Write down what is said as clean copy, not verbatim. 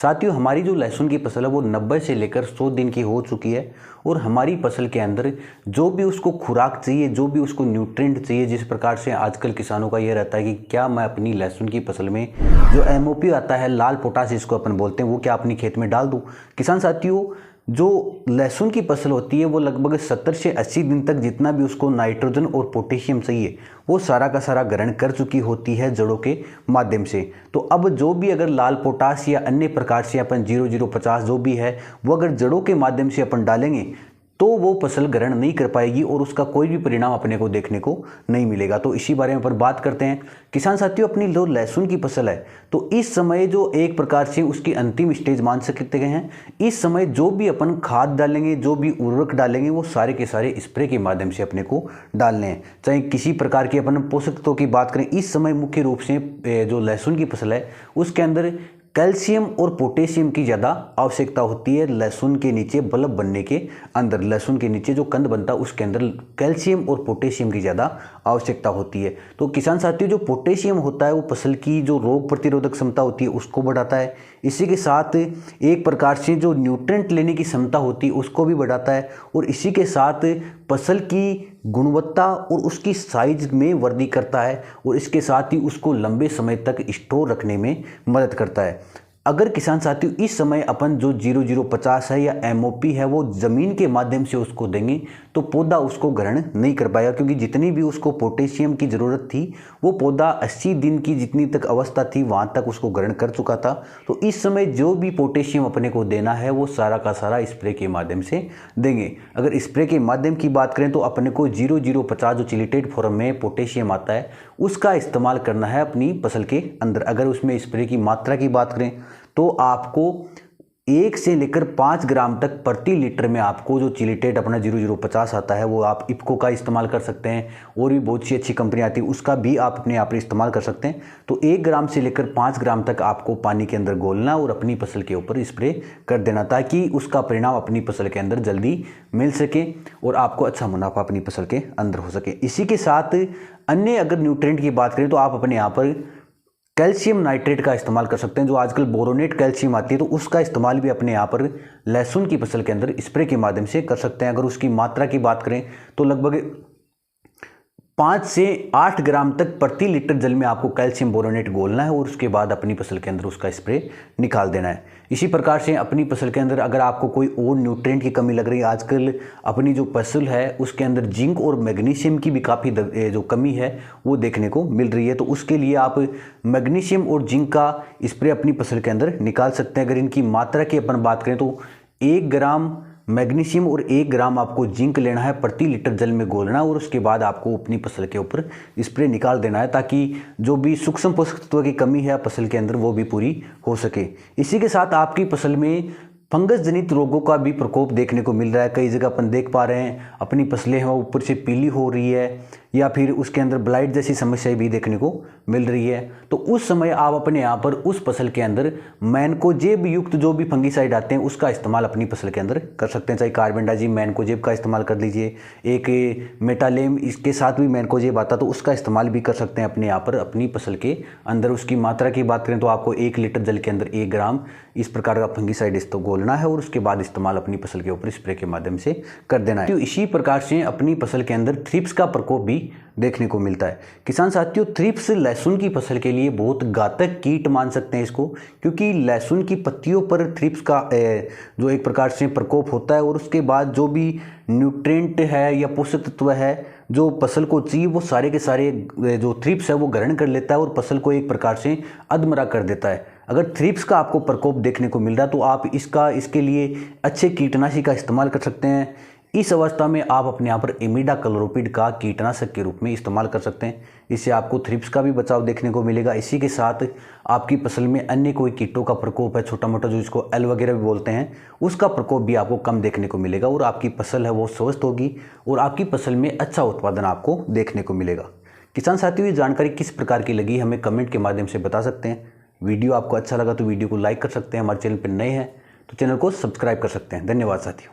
साथियों, हमारी जो लहसुन की फसल है वो 90 से लेकर 100 दिन की हो चुकी है और हमारी फसल के अंदर जो भी उसको खुराक चाहिए, जो भी उसको न्यूट्रिएंट चाहिए, जिस प्रकार से आजकल किसानों का ये रहता है कि क्या मैं अपनी लहसुन की फसल में जो एमओपी आता है, लाल पोटाश जिसको अपन बोलते हैं, वो क्या अपनी खेत में डाल दूं। किसान साथियों, जो लहसुन की फसल होती है वो लगभग 70 से 80 दिन तक जितना भी उसको नाइट्रोजन और पोटेशियम चाहिए वो सारा का सारा ग्रहण कर चुकी होती है जड़ों के माध्यम से। तो अब जो भी अगर लाल पोटाश या अन्य प्रकार से अपन 0050 जो भी है वो अगर जड़ों के माध्यम से अपन डालेंगे तो वो फसल ग्रहण नहीं कर पाएगी और उसका कोई भी परिणाम अपने को देखने को नहीं मिलेगा। तो इसी बारे में पर बात करते हैं। किसान साथियों, अपनी जो लहसुन की फसल है तो इस समय जो एक प्रकार से उसकी अंतिम स्टेज मान सकते हैं। इस समय जो भी अपन खाद डालेंगे, जो भी उर्वरक डालेंगे, वो सारे के सारे स्प्रे के माध्यम से अपने को डालने हैं। चाहे किसी प्रकार की अपन पोषक तत्वों की बात करें, इस समय मुख्य रूप से जो लहसुन की फसल है उसके अंदर कैल्शियम और पोटेशियम की ज़्यादा आवश्यकता होती है। लहसुन के नीचे बल्ब बनने के अंदर, लहसुन के नीचे जो कंद बनता है उसके अंदर कैल्शियम और पोटेशियम की ज़्यादा आवश्यकता होती है। तो किसान साथियों, जो पोटेशियम होता है वो फसल की जो रोग प्रतिरोधक क्षमता होती है उसको बढ़ाता है। इसी के साथ एक प्रकार से जो न्यूट्रिएंट लेने की क्षमता होती है उसको भी बढ़ाता है और इसी के साथ फसल की गुणवत्ता और उसकी साइज में वृद्धि करता है और इसके साथ ही उसको लंबे समय तक स्टोर रखने में मदद करता है। अगर किसान साथियों इस समय अपन जो 0050 है या एमओपी है वो ज़मीन के माध्यम से उसको देंगे तो पौधा उसको ग्रहण नहीं कर पाएगा, क्योंकि जितनी भी उसको पोटेशियम की ज़रूरत थी वो पौधा 80 दिन की जितनी तक अवस्था थी वहाँ तक उसको ग्रहण कर चुका था। तो इस समय जो भी पोटेशियम अपने को देना है वो सारा का सारा स्प्रे के माध्यम से देंगे। अगर स्प्रे के माध्यम की बात करें तो अपने को 0050 जो चिलिटेड फॉर्म में पोटेशियम आता है उसका इस्तेमाल करना है अपनी फसल के अंदर। अगर उसमें स्प्रे की मात्रा की बात करें तो आपको 1 से लेकर 5 ग्राम तक प्रति लीटर में आपको जो चिलिटेट अपना 0050 आता है वो आप इफ्को का इस्तेमाल कर सकते हैं और भी बहुत सी अच्छी कंपनी आती है उसका भी आप अपने यहाँ पर इस्तेमाल कर सकते हैं। तो 1 ग्राम से लेकर 5 ग्राम तक आपको पानी के अंदर घोलना और अपनी फसल के ऊपर स्प्रे कर देना ताकि उसका परिणाम अपनी फसल के अंदर जल्दी मिल सके और आपको अच्छा मुनाफा अपनी फसल के अंदर हो सके। इसी के साथ अन्य अगर न्यूट्रिएंट की बात करें तो आप अपने यहाँ पर कैल्शियम नाइट्रेट का इस्तेमाल कर सकते हैं। जो आजकल बोरोनेट कैल्शियम आती है तो उसका इस्तेमाल भी अपने यहाँ पर लहसुन की फसल के अंदर स्प्रे के माध्यम से कर सकते हैं। अगर उसकी मात्रा की बात करें तो लगभग 5 से 8 ग्राम तक प्रति लीटर जल में आपको कैल्शियम बोरोनेट घोलना है और उसके बाद अपनी फसल के अंदर उसका स्प्रे निकाल देना है। इसी प्रकार से अपनी फसल के अंदर अगर आपको कोई और न्यूट्रिएंट की कमी लग रही है, आजकल अपनी जो फसल है उसके अंदर जिंक और मैग्नीशियम की भी काफ़ी जो कमी है वो देखने को मिल रही है, तो उसके लिए आप मैग्नीशियम और जिंक का स्प्रे अपनी फसल के अंदर निकाल सकते हैं। अगर इनकी मात्रा की अपन बात करें तो 1 ग्राम मैग्नीशियम और 1 ग्राम आपको जिंक लेना है, प्रति लीटर जल में घोलना और उसके बाद आपको अपनी फसल के ऊपर स्प्रे निकाल देना है ताकि जो भी सूक्ष्म पोषक तत्व की कमी है फसल के अंदर वो भी पूरी हो सके। इसी के साथ आपकी फसल में फंगस जनित रोगों का भी प्रकोप देखने को मिल रहा है। कई जगह अपन देख पा रहे हैं अपनी फसलें हैं ऊपर से पीली हो रही है या फिर उसके अंदर ब्लाइट जैसी समस्याएं भी देखने को मिल रही है। तो उस समय आप अपने यहाँ पर उस फसल के अंदर मैनकोजेब युक्त जो भी फंगीसाइड आते हैं उसका इस्तेमाल अपनी फसल के अंदर कर सकते हैं। चाहे कार्बेंडाजिम मैनकोजेब का इस्तेमाल कर लीजिए, एक मेटालेम इसके साथ भी मैनकोजेब आता तो उसका इस्तेमाल भी कर सकते हैं अपने यहाँ पर अपनी फसल के अंदर। उसकी मात्रा की बात करें तो आपको 1 लीटर जल के अंदर 1 ग्राम इस प्रकार का फंगीसाइड घोलना है और उसके बाद इस्तेमाल अपनी फसल के ऊपर स्प्रे के माध्यम से कर देना है। तो इसी प्रकार से अपनी फसल के अंदर थ्रिप्स का प्रकोप भी देखने को मिलता है। किसान साथियों, थ्रिप्स लहसुन की फसल के लिए बहुत घातक कीट मान सकते हैं इसको, क्योंकि लहसुन की पत्तियों पर थ्रिप्स का जो एक प्रकार से प्रकोप होता है और उसके बाद जो भी न्यूट्रिएंट है या पोषक तत्व है जो फसल को चाहिए वो सारे के सारे जो थ्रिप्स है वो ग्रहण कर लेता है और फसल को एक प्रकार से अधमरा कर देता है। अगर थ्रिप्स का आपको प्रकोप देखने को मिल रहा है तो आप इसके लिए अच्छे कीटनाशी का इस्तेमाल कर सकते हैं। इस अवस्था में आप अपने यहाँ पर इमिडाक्लोप्रिड का कीटनाशक के रूप में इस्तेमाल कर सकते हैं। इससे आपको थ्रिप्स का भी बचाव देखने को मिलेगा। इसी के साथ आपकी फसल में अन्य कोई कीटों का प्रकोप है, छोटा मोटा जो इसको एल वगैरह भी बोलते हैं, उसका प्रकोप भी आपको कम देखने को मिलेगा और आपकी फसल है वो स्वस्थ होगी और आपकी फसल में अच्छा उत्पादन आपको देखने को मिलेगा। किसान साथियों, ये जानकारी किस प्रकार की लगी हमें कमेंट के माध्यम से बता सकते हैं। वीडियो आपको अच्छा लगा तो वीडियो को लाइक कर सकते हैं। हमारे चैनल पर नए हैं तो चैनल को सब्सक्राइब कर सकते हैं। धन्यवाद साथियों।